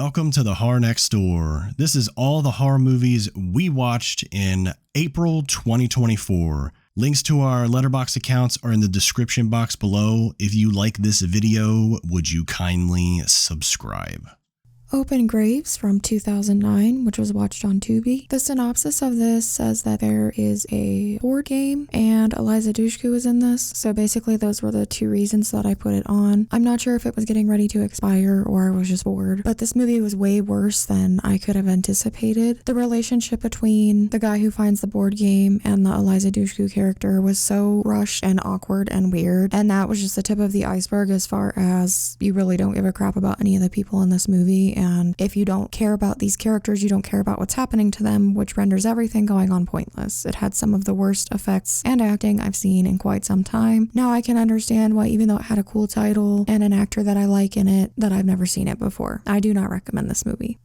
Welcome to the Horror Next Door. This is all the horror movies we watched in April 2024. Links to our Letterboxd accounts are in the description box below. If you like this video, would you kindly subscribe? Open Graves from 2009, which was watched on Tubi. The synopsis of this says that there is a board game and Eliza Dushku is in this. So basically those were the two reasons that I put it on. I'm not sure if it was getting ready to expire or I was just bored, but this movie was way worse than I could have anticipated. The relationship between the guy who finds the board game and the Eliza Dushku character was so rushed and awkward and weird. And that was just the tip of the iceberg as far as you really don't give a crap about any of the people in this movie. And if you don't care about these characters, you don't care about what's happening to them, which renders everything going on pointless. It had some of the worst effects and acting I've seen in quite some time. Now I can understand why, even though it had a cool title and an actor that I like in it, that I've never seen it before. I do not recommend this movie.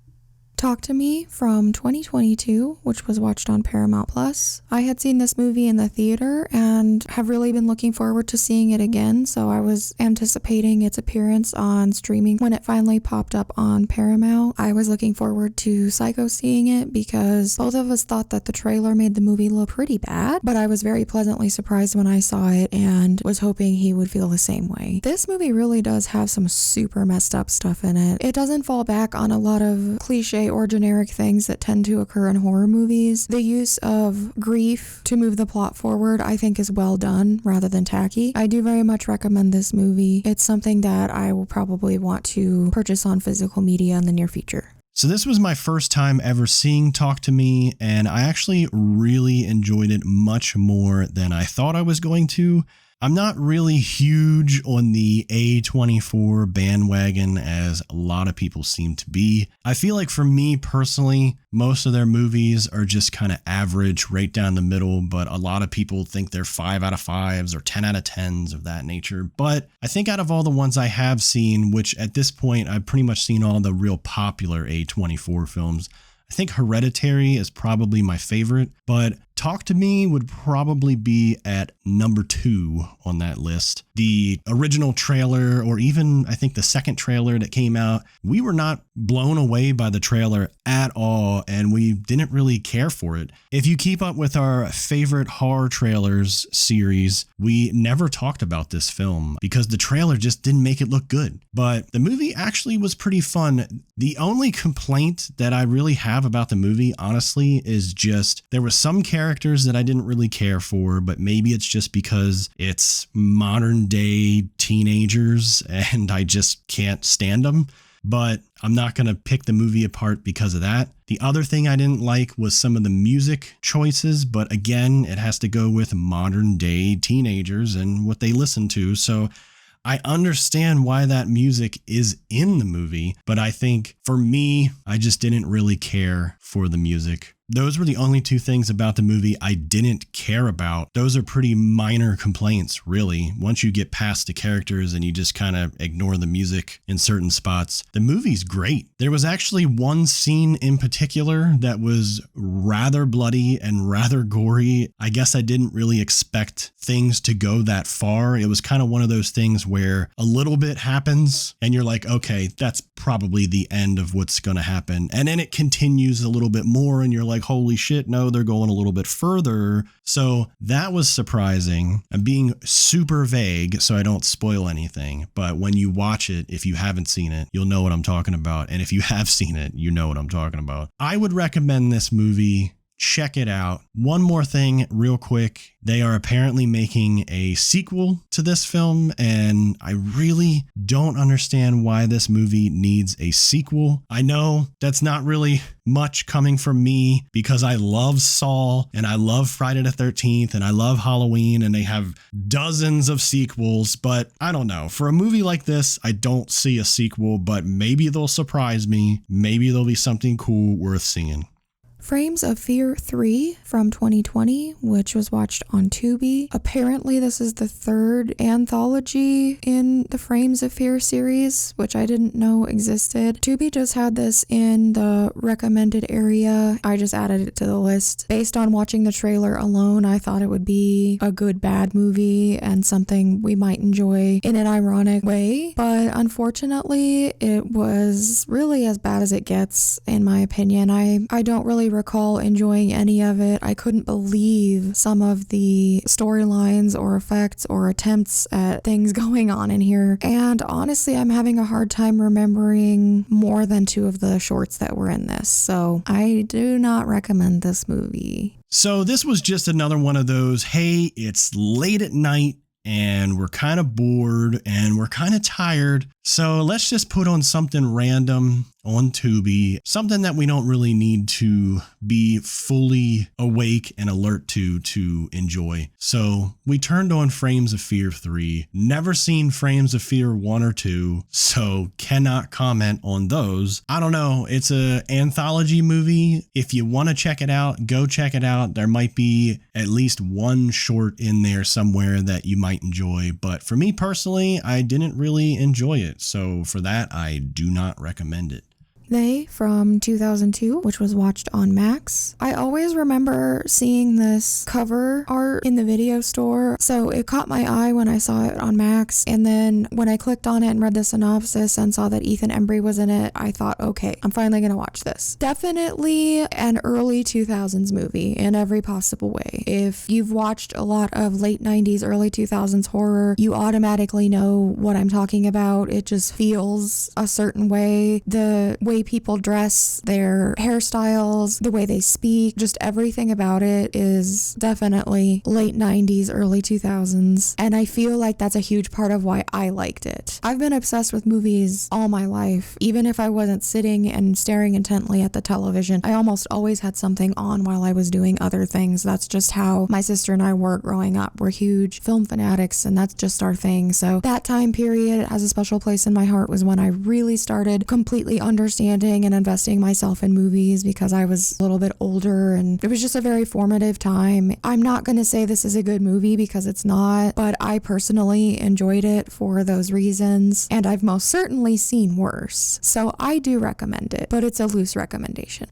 Talk to Me from 2022, which was watched on Paramount Plus. I had seen this movie in the theater and have really been looking forward to seeing it again, so I was anticipating its appearance on streaming when it finally popped up on Paramount. I was looking forward to Psycho seeing it because both of us thought that the trailer made the movie look pretty bad, but I was very pleasantly surprised when I saw it and was hoping he would feel the same way. This movie really does have some super messed up stuff in it. It doesn't fall back on a lot of cliche or generic things that tend to occur in horror movies. The use of grief to move the plot forward, I think, is well done rather than tacky. I do very much recommend this movie. It's something that I will probably want to purchase on physical media in the near future. So this was my first time ever seeing Talk to Me, and I actually really enjoyed it much more than I thought I was going to. I'm not really huge on the A24 bandwagon as a lot of people seem to be. I feel like for me personally, most of their movies are just kind of average, right down the middle, but a lot of people think they're 5 out of 5s or 10 out of 10s of that nature. But I think out of all the ones I have seen, which at this point I've pretty much seen all the real popular A24 films, I think Hereditary is probably my favorite, but Talk to Me would probably be at number 2 on that list. The original trailer, or even I think the second trailer that came out, we were not blown away by the trailer at all, and we didn't really care for it. If you keep up with our favorite horror trailers series, we never talked about this film because the trailer just didn't make it look good. But the movie actually was pretty fun. The only complaint that I really have about the movie, honestly, is just there were some characters that I didn't really care for, but maybe it's just because it's modern day teenagers and I just can't stand them. But I'm not going to pick the movie apart because of that. The other thing I didn't like was some of the music choices, but again, it has to go with modern day teenagers and what they listen to. So I understand why that music is in the movie, but I think for me, I just didn't really care for the music. Those were the only two things about the movie I didn't care about. Those are pretty minor complaints, really. Once you get past the characters and you just kind of ignore the music in certain spots, the movie's great. There was actually one scene in particular that was rather bloody and rather gory. I guess I didn't really expect things to go that far. It was kind of one of those things where a little bit happens and you're like, okay, that's probably the end of what's going to happen. And then it continues a little bit more and you're like, holy shit, no, they're going a little bit further. So that was surprising. I'm being super vague so I don't spoil anything. But when you watch it, if you haven't seen it, you'll know what I'm talking about. And if you have seen it, you know what I'm talking about. I would recommend this movie. Check it out. One more thing real quick. They are apparently making a sequel to this film, and I really don't understand why this movie needs a sequel. I know that's not really much coming from me because I love Saw and I love Friday the 13th and I love Halloween and they have dozens of sequels, but I don't know. For a movie like this, I don't see a sequel, but maybe they'll surprise me. Maybe there'll be something cool worth seeing. Frames of Fear 3 from 2020, which was watched on Tubi. Apparently, this is the third anthology in the Frames of Fear series, which I didn't know existed. Tubi just had this in the recommended area. I just added it to the list. Based on watching the trailer alone, I thought it would be a good bad movie and something we might enjoy in an ironic way. But unfortunately, it was really as bad as it gets, in my opinion. I don't really recall enjoying any of it. I couldn't believe some of the storylines or effects or attempts at things going on in here. And honestly, I'm having a hard time remembering more than 2 of the shorts that were in this. So I do not recommend this movie. So this was just another one of those, hey, it's late at night and we're kind of bored and we're kind of tired. So let's just put on something random on Tubi, something that we don't really need to be fully awake and alert to enjoy. So we turned on Frames of Fear 3, never seen Frames of Fear 1 or 2, so cannot comment on those. I don't know, it's an anthology movie. If you want to check it out, go check it out. There might be at least one short in there somewhere that you might enjoy, but for me personally, I didn't really enjoy it. So for that, I do not recommend it. They from 2002, which was watched on Max. I always remember seeing this cover art in the video store, so it caught my eye when I saw it on Max, and then when I clicked on it and read the synopsis and saw that Ethan Embry was in it, I thought, okay, I'm finally gonna watch this. Definitely an early 2000s movie in every possible way. If you've watched a lot of late 90s, early 2000s horror, you automatically know what I'm talking about. It just feels a certain way. The way people dress, their hairstyles, the way they speak, just everything about it is definitely late 90s, early 2000s. And I feel like that's a huge part of why I liked it. I've been obsessed with movies all my life. Even if I wasn't sitting and staring intently at the television, I almost always had something on while I was doing other things. That's just how my sister and I were growing up. We're huge film fanatics, and that's just our thing. So that time period has a special place in my heart. Was when I really started completely understanding and investing myself in movies, because I was a little bit older and it was just a very formative time. I'm not going to say this is a good movie because it's not, but I personally enjoyed it for those reasons, and I've most certainly seen worse. So I do recommend it, but it's a loose recommendation.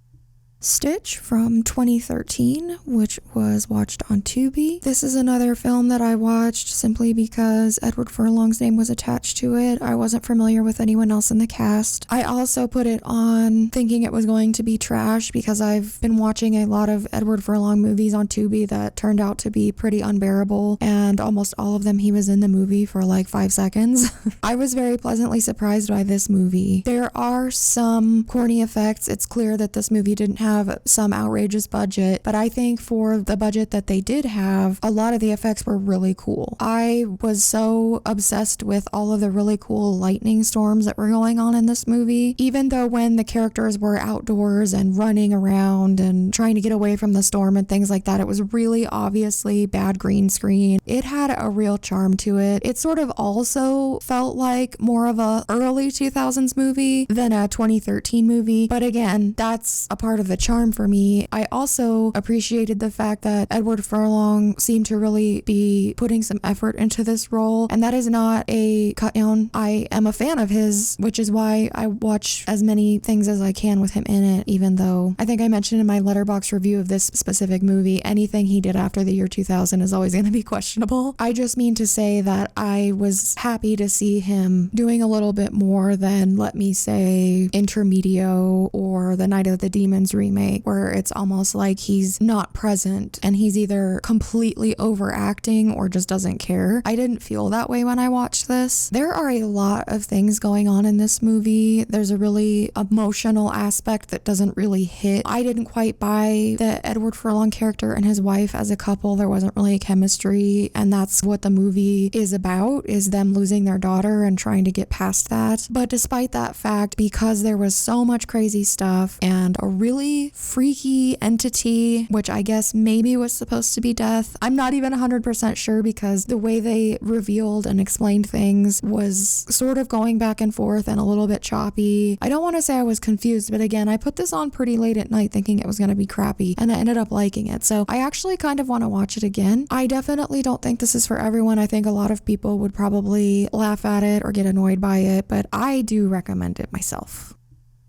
Stitch from 2013, which was watched on Tubi. This is another film that I watched simply because Edward Furlong's name was attached to it. I wasn't familiar with anyone else in the cast. I also put it on thinking it was going to be trash because I've been watching a lot of Edward Furlong movies on Tubi that turned out to be pretty unbearable, and almost all of them he was in the movie for like 5 seconds. I was very pleasantly surprised by this movie. There are some corny effects. It's clear that this movie didn't have some outrageous budget, but I think for the budget that they did have, a lot of the effects were really cool. I was so obsessed with all of the really cool lightning storms that were going on in this movie, even though when the characters were outdoors and running around and trying to get away from the storm and things like that, it was really obviously bad green screen. It had a real charm to it. It sort of also felt like more of a early 2000s movie than a 2013 movie, but again, that's a part of the charm for me. I also appreciated the fact that Edward Furlong seemed to really be putting some effort into this role, and that is not a cut down. I am a fan of his, which is why I watch as many things as I can with him in it, even though I think I mentioned in my Letterboxd review of this specific movie, anything he did after the year 2000 is always going to be questionable. I just mean to say that I was happy to see him doing a little bit more than, let me say, Intermedio or the Night of the Demons remake, where it's almost like he's not present and he's either completely overacting or just doesn't care. I didn't feel that way when I watched this. There are a lot of things going on in this movie. There's a really emotional aspect that doesn't really hit. I didn't quite buy the Edward Furlong character and his wife as a couple. There wasn't really a chemistry, and that's what the movie is about, is them losing their daughter and trying to get past that. But despite that fact, because there was so much crazy stuff and a really really freaky entity, which I guess maybe was supposed to be death. I'm not even 100% sure because the way they revealed and explained things was sort of going back and forth and a little bit choppy. I don't want to say I was confused, but again, I put this on pretty late at night thinking it was going to be crappy, and I ended up liking it. So I actually kind of want to watch it again. I definitely don't think this is for everyone. I think a lot of people would probably laugh at it or get annoyed by it, but I do recommend it myself.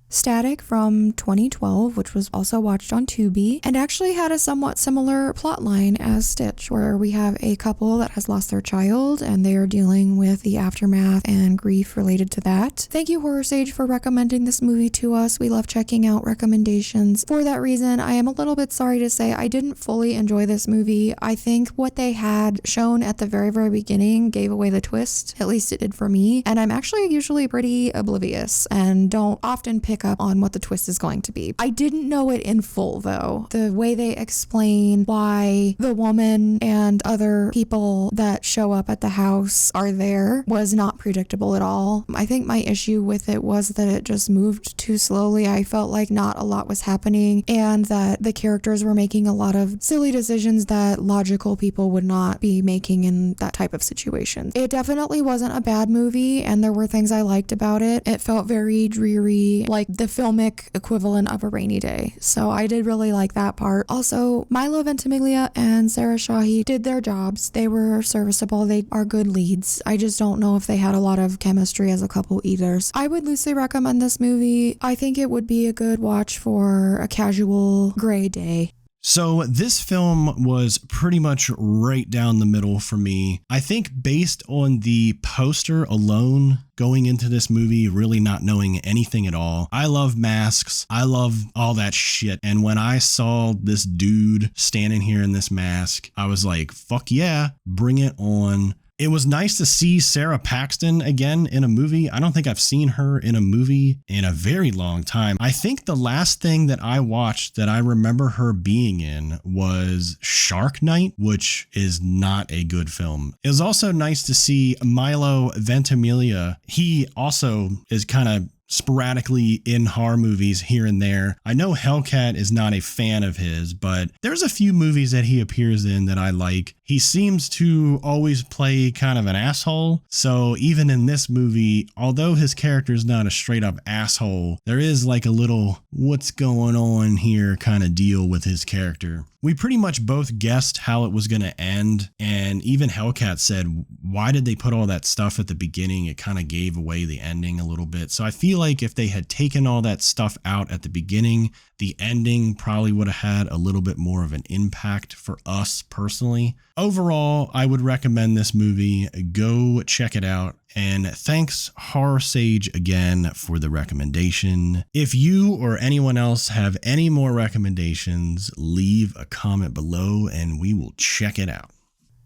Static from 2012, which was also watched on Tubi, and actually had a somewhat similar plotline as Stitch, where we have a couple that has lost their child and they are dealing with the aftermath and grief related to that. Thank you, Horror Sage, for recommending this movie to us. We love checking out recommendations. For that reason, I am a little bit sorry to say I didn't fully enjoy this movie. I think what they had shown at the very, very beginning gave away the twist. At least it did for me. And I'm actually usually pretty oblivious and don't often pick up on what the twist is going to be. I didn't know it in full though. The way they explain why the woman and other people that show up at the house are there was not predictable at all. I think my issue with it was that it just moved too slowly. I felt like not a lot was happening and that the characters were making a lot of silly decisions that logical people would not be making in that type of situation. It definitely wasn't a bad movie and there were things I liked about it. It felt very dreary, like the filmic equivalent of A Rainy Day. So I did really like that part. Also, Milo Ventimiglia and Sarah Shahi did their jobs. They were serviceable. They are good leads. I just don't know if they had a lot of chemistry as a couple either. I would loosely recommend this movie. I think it would be a good watch for a casual gray day. So this film was pretty much right down the middle for me. I think based on the poster alone, going into this movie, really not knowing anything at all. I love masks. I love all that shit. And when I saw this dude standing here in this mask, I was like, fuck yeah, bring it on. It was nice to see Sarah Paxton again in a movie. I don't think I've seen her in a movie in a very long time. I think the last thing that I watched that I remember her being in was Shark Night, which is not a good film. It was also nice to see Milo Ventimiglia. He also is kind of sporadically in horror movies here and there. I know Hellcat is not a fan of his, but there's a few movies that he appears in that I like. He seems to always play kind of an asshole. So even in this movie, although his character is not a straight up asshole, there is like a little what's going on here kind of deal with his character. We pretty much both guessed how it was going to end. And even Hellcat said, why did they put all that stuff at the beginning? It kind of gave away the ending a little bit. So I feel like if they had taken all that stuff out at the beginning, the ending probably would have had a little bit more of an impact for us personally. Overall, I would recommend this movie. Go check it out. And thanks, Horror Sage, again for the recommendation. If you or anyone else have any more recommendations, leave a comment below and we will check it out.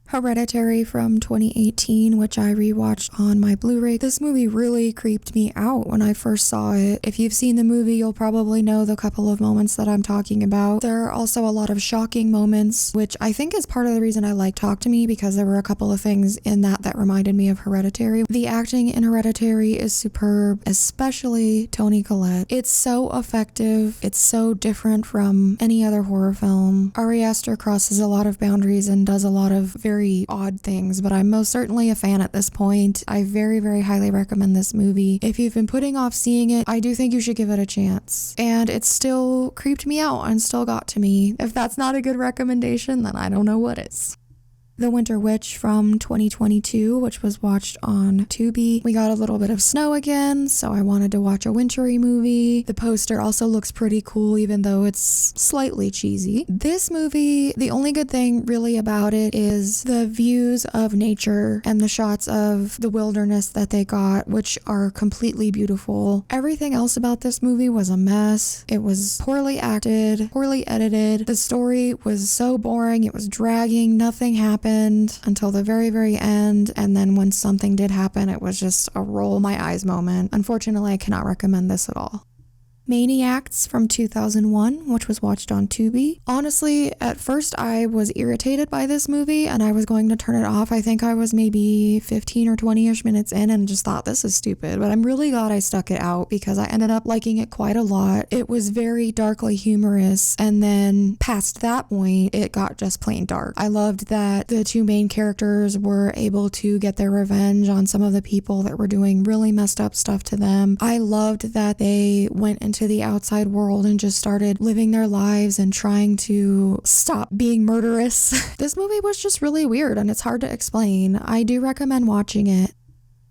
Hereditary from 2018, which I rewatched on my Blu-ray. This movie really creeped me out when I first saw it. If you've seen the movie, you'll probably know the couple of moments that I'm talking about. There are also a lot of shocking moments, which I think is part of the reason I like Talk to Me, because there were a couple of things in that reminded me of Hereditary. The acting in Hereditary is superb, especially Toni Collette. It's so effective. It's so different from any other horror film. Ari Aster crosses a lot of boundaries and does a lot of very odd things, but I'm most certainly a fan at this point. I very, very highly recommend this movie. If you've been putting off seeing it, I do think you should give it a chance. And it still creeped me out and still got to me. If that's not a good recommendation, then I don't know what is. The Winter Witch from 2022, which was watched on Tubi. We got a little bit of snow again, so I wanted to watch a wintry movie. The poster also looks pretty cool, even though it's slightly cheesy. This movie, the only good thing really about it is the views of nature and the shots of the wilderness that they got, which are completely beautiful. Everything else about this movie was a mess. It was poorly acted, poorly edited. The story was so boring. It was dragging. Nothing happened until the very, very end, and then when something did happen, it was just a roll my eyes moment. Unfortunately, I cannot recommend this at all. Maniacts from 2001, which was watched on Tubi. Honestly, at first I was irritated by this movie and I was going to turn it off. I think I was maybe 15 or 20-ish minutes in and just thought, this is stupid. But I'm really glad I stuck it out because I ended up liking it quite a lot. It was very darkly humorous, and then past that point, it got just plain dark. I loved that the two main characters were able to get their revenge on some of the people that were doing really messed up stuff to them. I loved that they went into the outside world and just started living their lives and trying to stop being murderous. This movie was just really weird and it's hard to explain. I do recommend watching it.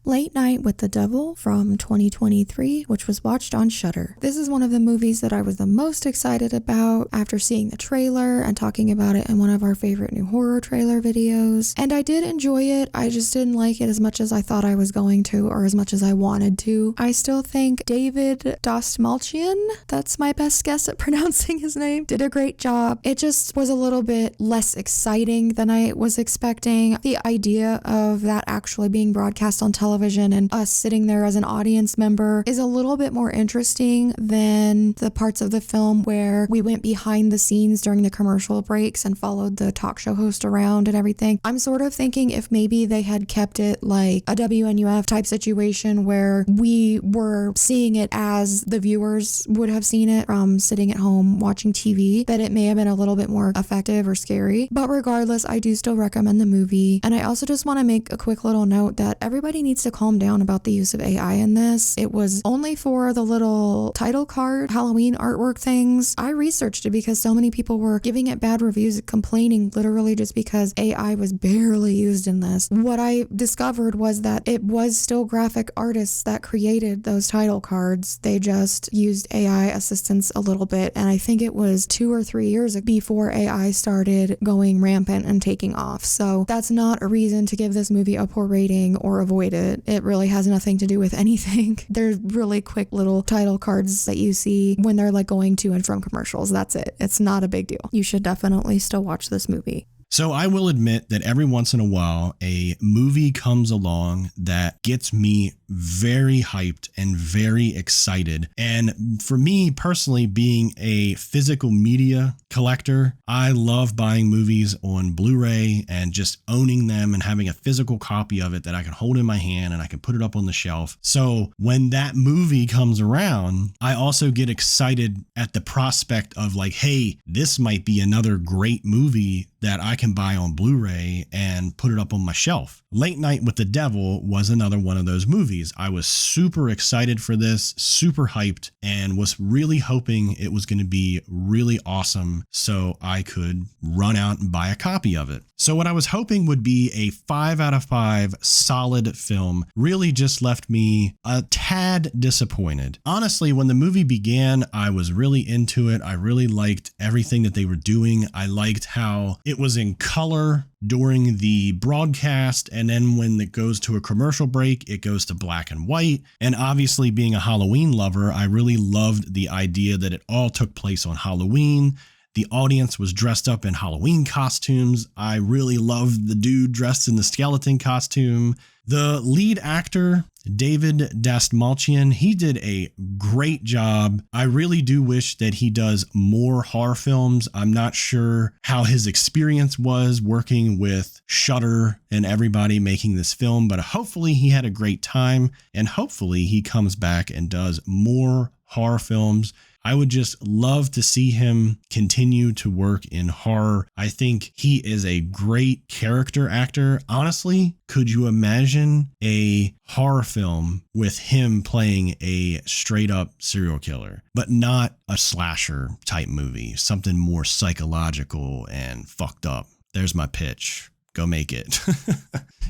Late Night with the Devil from 2023, which was watched on Shudder. This is one of the movies that I was the most excited about after seeing the trailer and talking about it in one of our favorite new horror trailer videos. And I did enjoy it. I just didn't like it as much as I thought I was going to, or as much as I wanted to. I still think David Dastmalchian, that's my best guess at pronouncing his name, did a great job. It just was a little bit less exciting than I was expecting. The idea of that actually being broadcast on television and us sitting there as an audience member is a little bit more interesting than the parts of the film where we went behind the scenes during the commercial breaks and followed the talk show host around and everything. I'm sort of thinking if maybe they had kept it like a WNUF type situation where we were seeing it as the viewers would have seen it from sitting at home watching TV, that it may have been a little bit more effective or scary. But regardless, I do still recommend the movie. And I also just want to make a quick little note that everybody needs to calm down about the use of AI in this. It was only for the little title card Halloween artwork things. I researched it because so many people were giving it bad reviews, complaining literally just because AI was barely used in this. What I discovered was that it was still graphic artists that created those title cards. They just used AI assistance a little bit, and I think it was 2 or 3 years before AI started going rampant and taking off. So that's not a reason to give this movie a poor rating or avoid it. It really has nothing to do with anything. They're really quick little title cards that you see when they're like going to and from commercials. That's it. It's not a big deal. You should definitely still watch this movie. So I will admit that every once in a while, a movie comes along that gets me very hyped and very excited. And for me personally, being a physical media collector, I love buying movies on Blu-ray and just owning them and having a physical copy of it that I can hold in my hand and I can put it up on the shelf. So when that movie comes around, I also get excited at the prospect of like, hey, this might be another great movie that I can buy on Blu-ray and put it up on my shelf. Late Night with the Devil was another one of those movies. I was super excited for this, super hyped, and was really hoping it was going to be really awesome so I could run out and buy a copy of it. So what I was hoping would be a 5 out of 5 solid film really just left me a tad disappointed. Honestly, when the movie began, I was really into it. I really liked everything that they were doing. I liked how it was in color during the broadcast, and then when it goes to a commercial break, it goes to black and white. And obviously, being a Halloween lover, I really loved the idea that it all took place on Halloween. The audience was dressed up in Halloween costumes. I really loved the dude dressed in the skeleton costume. The lead actor, David Dastmalchian, he did a great job. I really do wish that he does more horror films. I'm not sure how his experience was working with Shudder and everybody making this film, but hopefully he had a great time and hopefully he comes back and does more horror films. I would just love to see him continue to work in horror. I think he is a great character actor. Honestly, could you imagine a horror film with him playing a straight up serial killer, but not a slasher type movie, something more psychological and fucked up? There's my pitch. Go make it.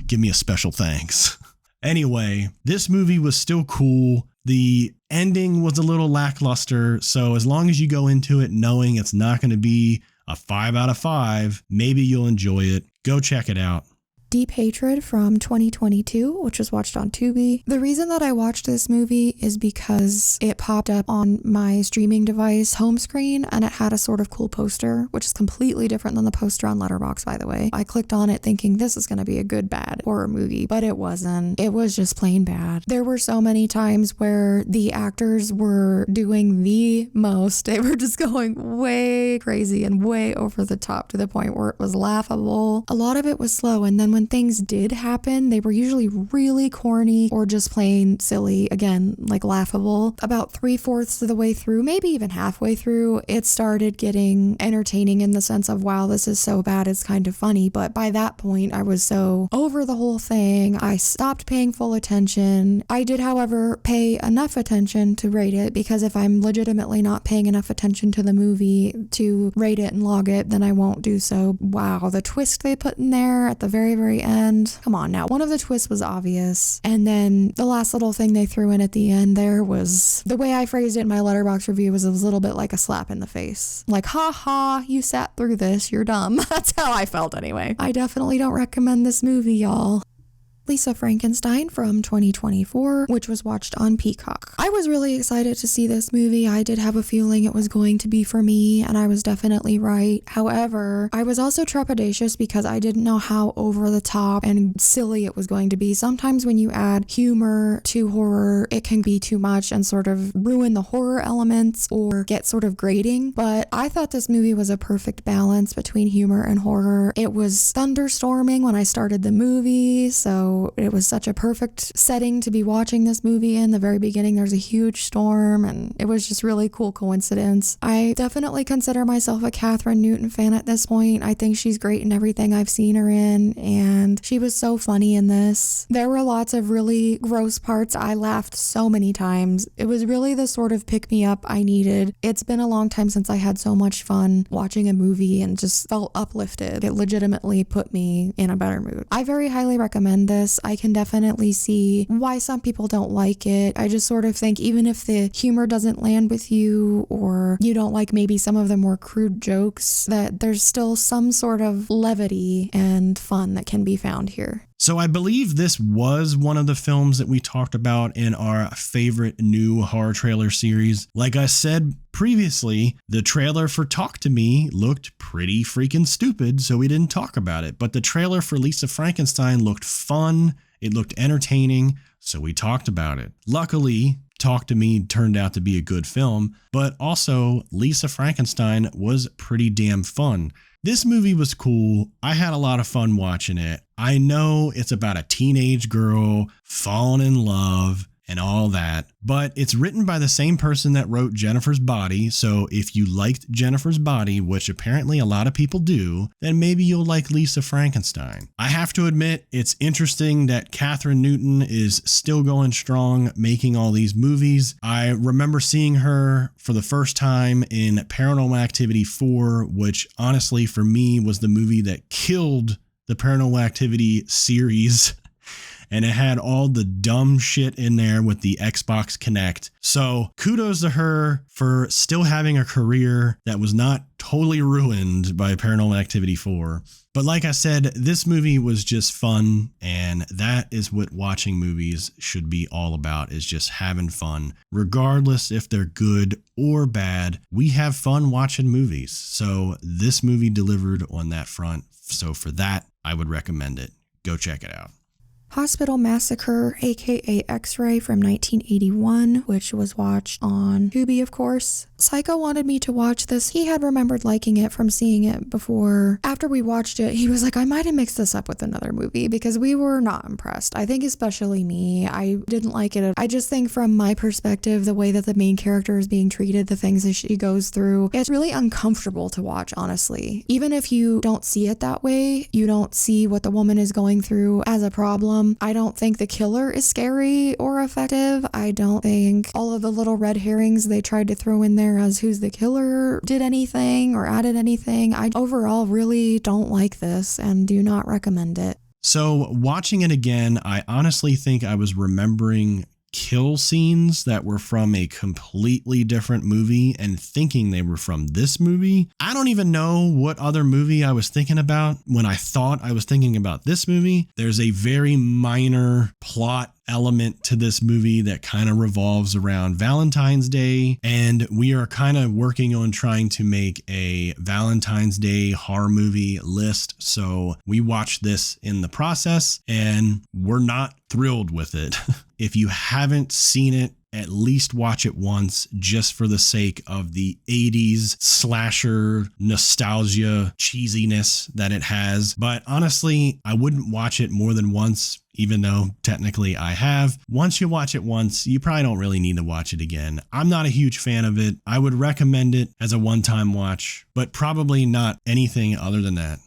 Give me a special thanks. Anyway, this movie was still cool. The ending was a little lackluster, so as long as you go into it knowing it's not going to be a 5 out of 5, maybe you'll enjoy it. Go check it out. Deep Hatred from 2022, which was watched on Tubi. The reason that I watched this movie is because it popped up on my streaming device home screen and it had a sort of cool poster, which is completely different than the poster on Letterboxd, by the way. I clicked on it thinking this is going to be a good, bad horror movie, but it wasn't. It was just plain bad. There were so many times where the actors were doing the most. They were just going way crazy and way over the top to the point where it was laughable. A lot of it was slow, and then when things did happen, they were usually really corny or just plain silly. Again, like laughable. About 3/4 of the way through, maybe even halfway through, it started getting entertaining in the sense of, wow, this is so bad, it's kind of funny. But by that point, I was so over the whole thing, I stopped paying full attention. I did, however, pay enough attention to rate it, because if I'm legitimately not paying enough attention to the movie to rate it and log it, then I won't do so. Wow, the twist they put in there at the very end. Come on now. One of the twists was obvious. And then the last little thing they threw in at the end there was, the way I phrased it in my Letterboxd review, was a little bit like a slap in the face. Like, ha ha, you sat through this, you're dumb. That's how I felt anyway. I definitely don't recommend this movie, y'all. Lisa Frankenstein from 2024, which was watched on Peacock. I was really excited to see this movie. I did have a feeling it was going to be for me, and I was definitely right. However, I was also trepidatious because I didn't know how over the top and silly it was going to be. Sometimes when you add humor to horror, it can be too much and sort of ruin the horror elements or get sort of grating. But I thought this movie was a perfect balance between humor and horror. It was thunderstorming when I started the movie, so it was such a perfect setting to be watching this movie in. The very beginning, there's a huge storm, and it was just really cool coincidence. I definitely consider myself a Catherine Newton fan at this point. I think she's great in everything I've seen her in, and she was so funny in this. There were lots of really gross parts. I laughed so many times. It was really the sort of pick-me-up I needed. It's been a long time since I had so much fun watching a movie and just felt uplifted. It legitimately put me in a better mood. I very highly recommend this. I can definitely see why some people don't like it. I just sort of think even if the humor doesn't land with you, or you don't like maybe some of the more crude jokes, that there's still some sort of levity and fun that can be found here. So I believe this was one of the films that we talked about in our favorite new horror trailer series. Like I said previously, the trailer for Talk to Me looked pretty freaking stupid, so we didn't talk about it. But the trailer for Lisa Frankenstein looked fun, it looked entertaining, so we talked about it. Luckily, Talk to Me turned out to be a good film, but also Lisa Frankenstein was pretty damn fun. This movie was cool. I had a lot of fun watching it. I know it's about a teenage girl falling in love and all that, but it's written by the same person that wrote Jennifer's Body. So if you liked Jennifer's Body, which apparently a lot of people do, then maybe you'll like Lisa Frankenstein. I have to admit, it's interesting that Catherine Newton is still going strong, making all these movies. I remember seeing her for the first time in Paranormal Activity 4, which honestly for me was the movie that killed the Paranormal Activity series. And it had all the dumb shit in there with the Xbox Kinect. So kudos to her for still having a career that was not totally ruined by Paranormal Activity 4. But like I said, this movie was just fun, and that is what watching movies should be all about, is just having fun. Regardless if they're good or bad, we have fun watching movies. So this movie delivered on that front. So for that, I would recommend it. Go check it out. Hospital Massacre, aka X-Ray from 1981, which was watched on Tubi, of course. Psycho wanted me to watch this. He had remembered liking it from seeing it before. After we watched it, he was like, I might have mixed this up with another movie, because we were not impressed. I think especially me. I didn't like it. I just think from my perspective, the way that the main character is being treated, the things that she goes through, it's really uncomfortable to watch, honestly. Even if you don't see it that way, you don't see what the woman is going through as a problem. I don't think the killer is scary or effective. I don't think all of the little red herrings they tried to throw in there as who's the killer did anything or added anything. I overall really don't like this and do not recommend it. So watching it again, I honestly think I was remembering kill scenes that were from a completely different movie and thinking they were from this movie. I don't even know what other movie I was thinking about when I thought I was thinking about this movie. There's a very minor plot element to this movie that kind of revolves around Valentine's Day, and we are kind of working on trying to make a Valentine's Day horror movie list. So we watched this in the process and we're not thrilled with it. If you haven't seen it, at least watch it once just for the sake of the 80s slasher nostalgia cheesiness that it has. But honestly, I wouldn't watch it more than once, even though technically I have. Once you watch it once, you probably don't really need to watch it again. I'm not a huge fan of it. I would recommend it as a one-time watch, but probably not anything other than that.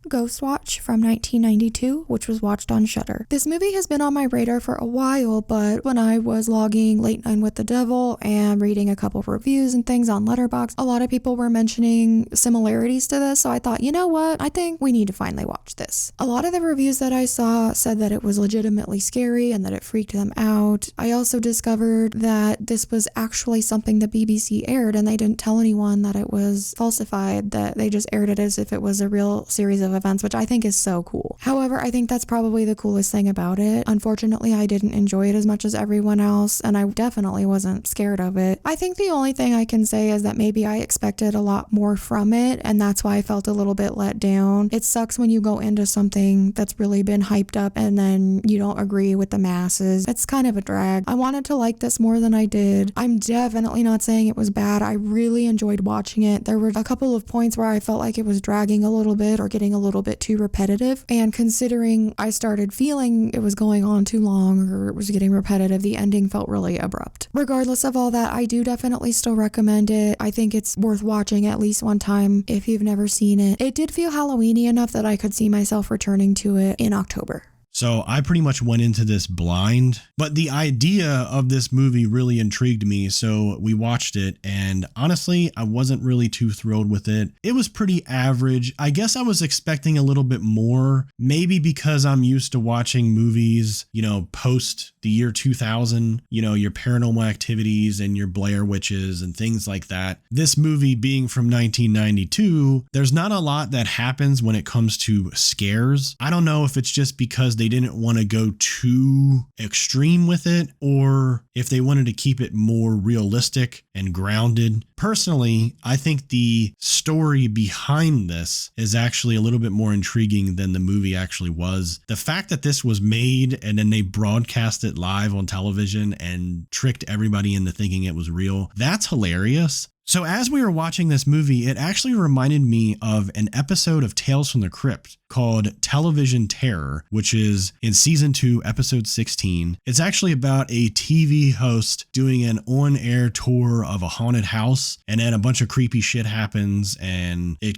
Ghostwatch from 1992, which was watched on Shudder. This movie has been on my radar for a while, but when I was logging Late Night with the Devil and reading a couple of reviews and things on Letterboxd, a lot of people were mentioning similarities to this, so I thought, you know what, I think we need to finally watch this. A lot of the reviews that I saw said that it was legitimately scary and that it freaked them out. I also discovered that this was actually something the BBC aired, and they didn't tell anyone that it was falsified, that they just aired it as if it was a real series of events, which I think is so cool. However, I think that's probably the coolest thing about it. Unfortunately, I didn't enjoy it as much as everyone else, and I definitely wasn't scared of it. I think the only thing I can say is that maybe I expected a lot more from it, and that's why I felt a little bit let down. It sucks when you go into something that's really been hyped up and then you don't agree with the masses. It's kind of a drag. I wanted to like this more than I did. I'm definitely not saying it was bad. I really enjoyed watching it. There were a couple of points where I felt like it was dragging a little bit or getting a little bit too repetitive, and considering I started feeling it was going on too long or it was getting repetitive, the ending felt really abrupt. Regardless of all that, I do definitely still recommend it. I think it's worth watching at least one time if you've never seen it. It did feel Halloween-y enough that I could see myself returning to it in October. So I pretty much went into this blind, but the idea of this movie really intrigued me. So we watched it, and honestly, I wasn't really too thrilled with it. It was pretty average. I guess I was expecting a little bit more, maybe because I'm used to watching movies, post the year 2000, your Paranormal Activities and your Blair Witches and things like that. This movie being from 1992, there's not a lot that happens when it comes to scares. I don't know if it's just because they didn't want to go too extreme with it, or if they wanted to keep it more realistic and grounded. Personally, I think the story behind this is actually a little bit more intriguing than the movie actually was. The fact that this was made and then they broadcast it live on television and tricked everybody into thinking it was real, that's hilarious. So as we were watching this movie, it actually reminded me of an episode of Tales from the Crypt called Television Terror, which is in season 2, episode 16. It's actually about a TV host doing an on-air tour of a haunted house, and then a bunch of creepy shit happens and it,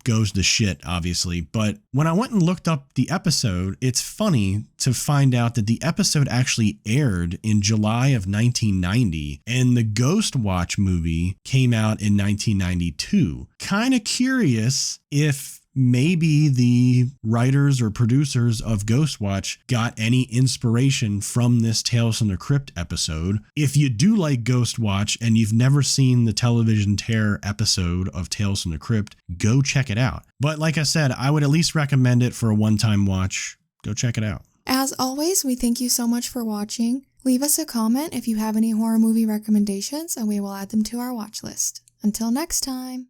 goes to shit, obviously. But when I went and looked up the episode, it's funny to find out that the episode actually aired in July of 1990, and the Ghostwatch movie came out in 1992. Kind of curious if maybe the writers or producers of Ghostwatch got any inspiration from this Tales from the Crypt episode. If you do like Ghostwatch and you've never seen the Television Terror episode of Tales from the Crypt, go check it out. But like I said, I would at least recommend it for a one-time watch. Go check it out. As always, we thank you so much for watching. Leave us a comment if you have any horror movie recommendations, and we will add them to our watch list. Until next time.